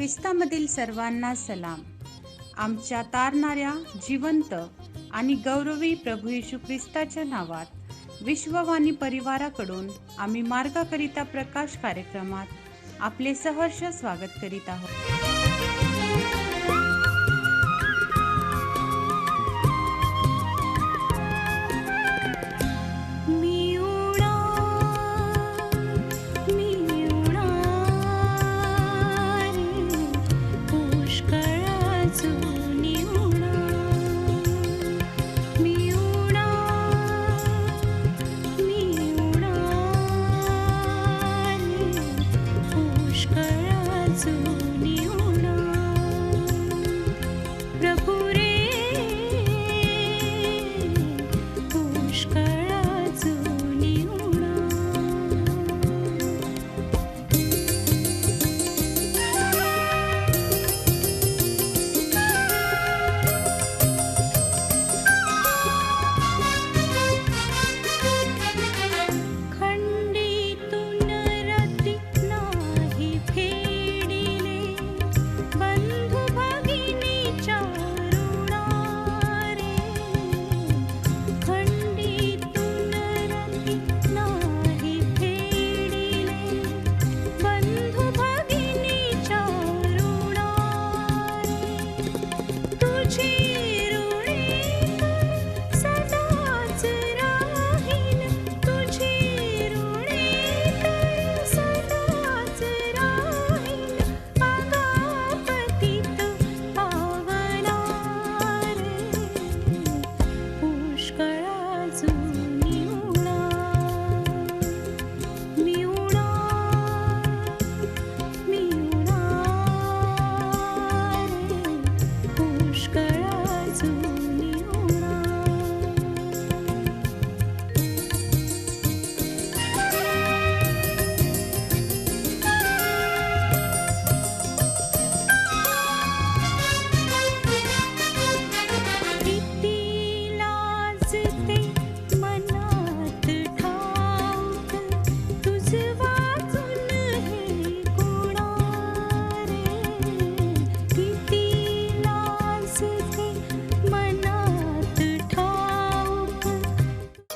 ख्रिस्तामधील सर्वांना सलाम. आमच्या तारणाऱ्या जिवंत आणि गौरवी प्रभू येशू ख्रिस्ताच्या नावात विश्ववाणी परिवाराकडून आम्ही मार्गाकरिता प्रकाश कार्यक्रमात आपले सहर्ष स्वागत करीत आहोत.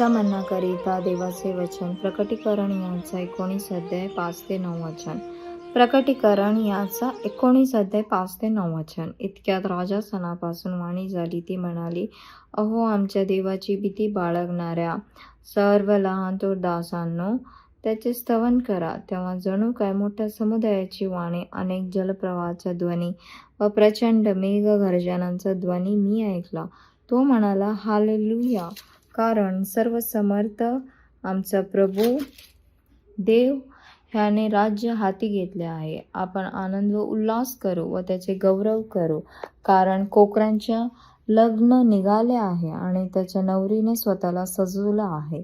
मनाकरिता देवाचे वचन. प्रकटीकरण याचा 19 अध्याय 5 ते 9 वचन. प्रकटीकरण याचा 19 अध्याय 5 ते 9 वचन. इतक्यात राजासनापासून वाणी झाली. ती म्हणाली, अहो आमच्या देवाची भीती बाळगणाऱ्या सर्व लहान थोर दासांनो, त्याचे स्तवन करा. तेव्हा जणू काय मोठ्या समुदायाची वाणी, अनेक जलप्रवाहाचा ध्वनी व प्रचंड मेघ गर्जनांचा ध्वनी मी ऐकला. तो म्हणाला, हालेलुया, कारण सर्व समर्थ आमचा प्रभू देव ह्याने राज्य हाती घेतले आहे. आपण आनंद व उल्हास करू व त्याचे गौरव करू, कारण कोकरांच्या लग्न निघाले आहे आणि त्याच्या नवरीने स्वतःला सजवलं आहे.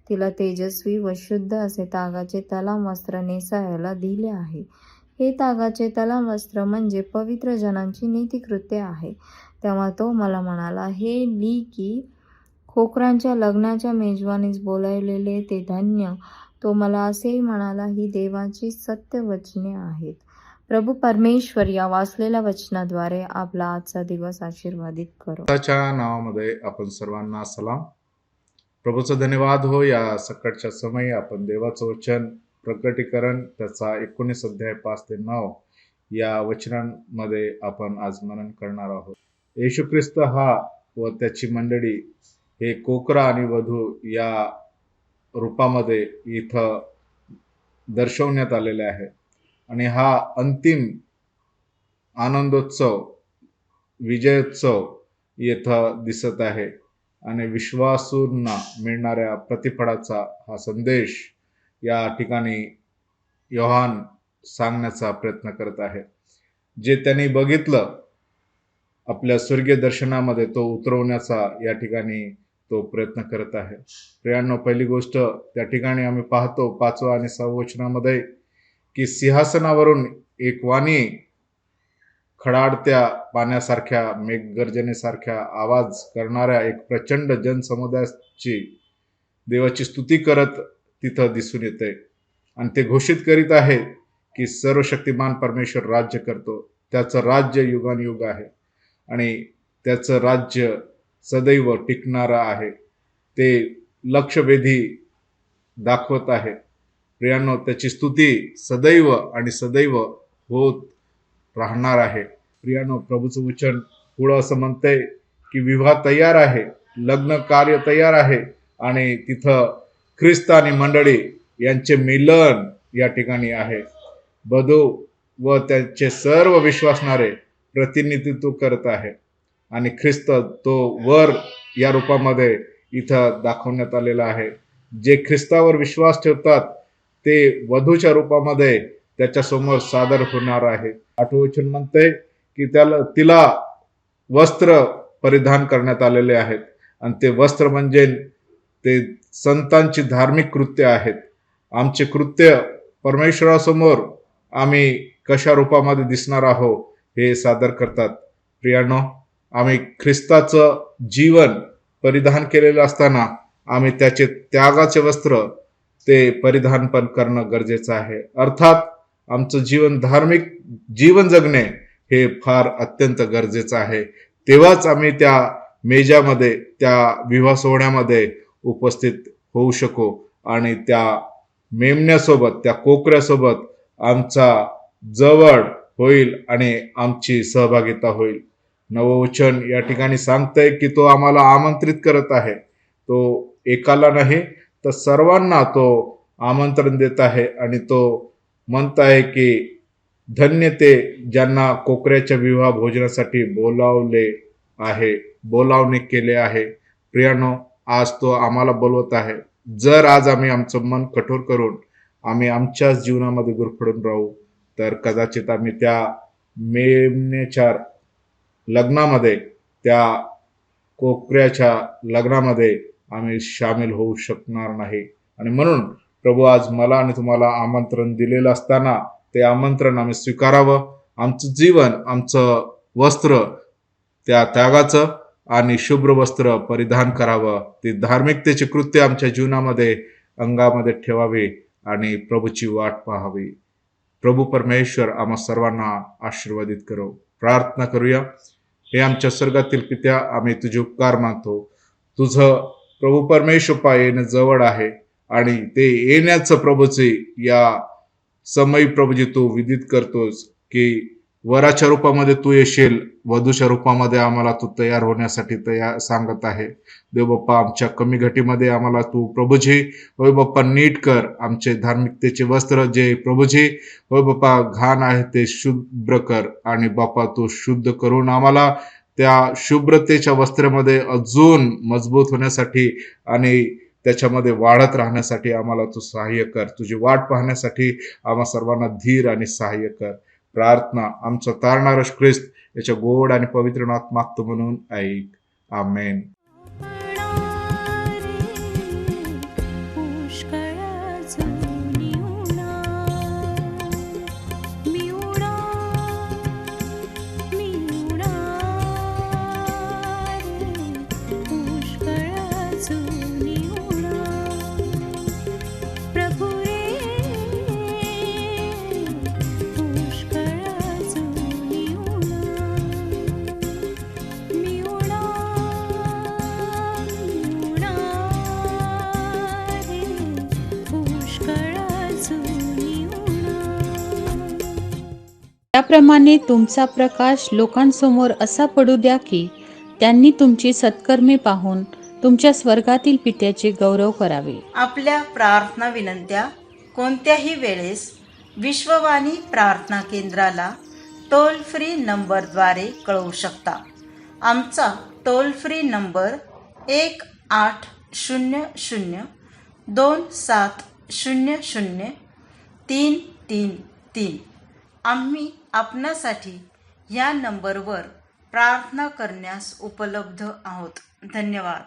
तिला तेजस्वी व शुद्ध असे तागाचे तलाम वस्त्र नेसायला दिले आहे. हे तागाचे तलाम वस्त्र म्हणजे पवित्र जनांची नीतिकृत्य आहे. तेव्हा तो मला म्हणाला, हे ली की खोकरांच्या लग्नाच्या मेजवानीस बोलावलेले ते धन्य. तो मला असेही म्हणाला, ही देवाची सत्य वचने आहेत. प्रभू परमेश्वर या वाचलेल्या वचनाद्वारे आपला आजचा दिवस आशीर्वादित करो. त्याच्या नावामध्ये आपण सर्वांना सलाम. प्रभूचा धन्यवाद हो. या सकाळच्या समयी आपण देवाचं वचन प्रकटीकरण त्याचा 19 अध्याय 5 ते 9 या वचनांमध्ये आपण आज मनन करणार आहोत. येशू ख्रिस्त हा व त्याची मंडळी हे कोकरा आणि वधू या रूपामध्ये इथं दर्शवण्यात आलेले आहे आणि हा अंतिम आनंदोत्सव, विजयोत्सव इथं दिसत आहे आणि विश्वासूंना मिळणाऱ्या प्रतिफळाचा हा संदेश या ठिकाणी योहान सांगण्याचा प्रयत्न करत आहे. जे त्यांनी बघितलं आपल्या स्वर्गीय दर्शनामध्ये तो उतरवण्याचा या ठिकाणी तो प्रयत्न करत आहे. प्रियांनो, पहिली गोष्ट त्या ठिकाणी आम्ही पाहतो 5व्या आणि 6व्या वचनामध्ये की सिंहासनावरून एक वाणी खडाडत्या पाण्यासारख्या मेघगर्जनेसारख्या आवाज करणाऱ्या एक प्रचंड जनसमुदायाची देवाची स्तुती करत तिथं दिसून येते आणि ते घोषित करीत आहे की सर्वशक्तिमान परमेश्वर राज्य करतो त्याचं राज्य युगानुयुग आहे आणि त्याचं राज्य सदैव टिकणारं आहे. ते लक्षवेधी दाखवत आहे. प्रियांनो, त्याची स्तुती सदैव आणि सदैव होत राहणार आहे. प्रियांनो, प्रभूचं वचन पुढं असं म्हणतंय की विवाह तयार आहे, लग्न कार्य तयार आहे आणि तिथं ख्रिस्त आणि मंडळी यांचे मिलन या ठिकाणी आहे. वधू व त्यांचे सर्व विश्वासणारे प्रतिनिधित्व करत आहे आणि ख्रिस्त तो वर या रूपामध्ये इथं दाखवण्यात आलेला आहे. जे ख्रिस्तावर विश्वास ठेवतात ते वधूच्या रूपामध्ये त्याच्या समोर सादर होणार आहे. 8वें वचन म्हणते की तिला वस्त्र परिधान करण्यात आलेले आहेत आणि ते वस्त्र म्हणजे ते संतांची धार्मिक कृत्य आहेत. आमचे कृत्य परमेश्वरासमोर आम्ही कशा रूपामध्ये दिसणार आहोत हे सादर करतात. प्रियांनो, आम्ही ख्रिस्ताचं जीवन परिधान केलेलं असताना आम्ही त्याचे त्यागाचे वस्त्र ते परिधान पण करणं गरजेचं आहे. अर्थात आमचं जीवन धार्मिक जीवन जगणे हे फार अत्यंत गरजेचं आहे. तेव्हाच आम्ही त्या मेजामध्ये त्या विवाह सोहळ्यामध्ये उपस्थित होऊ शकू आणि त्या मेमण्यासोबत त्या कोकऱ्यासोबत आमचा जवळ होईल आणि आमची सहभागिता होईल. 9वं वचन या ठिकाणी सांगतंय की तो आम्हाला आमंत्रित करत आहे. तो एकाला नाही तर सर्वांना तो आमंत्रण देत आहे आणि तो म्हणत आहे की धन्य ते ज्यांना कोकऱ्याच्या विवाह भोजनासाठी बोलावणे केले आहे. प्रियांनो, आज तो आम्हाला बोलवत आहे. जर आज आम्ही आमचं मन कठोर करून आम्ही आमच्याच जीवनामध्ये गुरफटून राहू तर कदाचित आम्ही त्या मेमण्याच्या लग्नामध्ये त्या कोकऱ्याच्या लग्नामध्ये आम्ही सामील होऊ शकणार नाही. आणि म्हणून प्रभू आज मला आणि तुम्हाला आमंत्रण दिलेलं असताना ते आमंत्रण आम्ही स्वीकारावं. आमचं जीवन, आमचं वस्त्र त्या त्यागाचं आणि शुभ्र वस्त्र परिधान करावं. ते धार्मिकतेचे कृत्य आमच्या जीवनामध्ये अंगामध्ये ठेवावे आणि प्रभूची वाट पाहावी. प्रभू परमेश्वर आम्हा सर्वांना आशीर्वादित करो. प्रार्थना करूया. हे आमच्या स्वर्गातील पित्या, आम्ही तुझे उपकार मानतो. तुझं प्रभू परमेश्वर येणं जवळ आहे आणि ते येण्याचं प्रभूचे या समयी प्रभूजी तू विदित करतोस की वराच्या रूपामध्ये तू येशील, वधूच्या रूपामध्ये आम्हाला तू तयार होण्यासाठी सांगत आहे. देव बाप्पा, आमच्या कमी घटीमध्ये आम्हाला तू प्रभूजी होय बाप्पा नीट कर. आमचे धार्मिकतेचे वस्त्र जे प्रभूजी होय बाप्पा घाण आहे ते शुभ्र कर आणि बाप्पा तू शुद्ध करून आम्हाला त्या शुभ्रतेच्या वस्त्रामध्ये अजून मजबूत होण्यासाठी आणि त्याच्यामध्ये वाढत राहण्यासाठी आम्हाला तू सहाय्य कर. तुझी वाट पाहण्यासाठी आम्हा सर्वांना धीर आणि सहाय्य कर. प्रार्थना आमचा तारणारा ख्रिस्त याच्या गोड आणि पवित्र नामात मागतो म्हणून ऐक. आमेन. त्याप्रमाणे तुमचा प्रकाश लोकांसमोर असा पडू द्या की त्यांनी तुमची सत्कर्मे पाहून तुमच्या स्वर्गातील पित्याचे गौरव करावे. आपल्या प्रार्थना विनंत्या कोणत्याही वेळेस विश्ववाणी प्रार्थना केंद्राला टोल फ्री नंबरद्वारे कळवू शकता. आमचा टोल फ्री नंबर 1-800-2700-333. आम्ही आपणासाठी या नंबरवर प्रार्थना करण्यास उपलब्ध आहोत. धन्यवाद.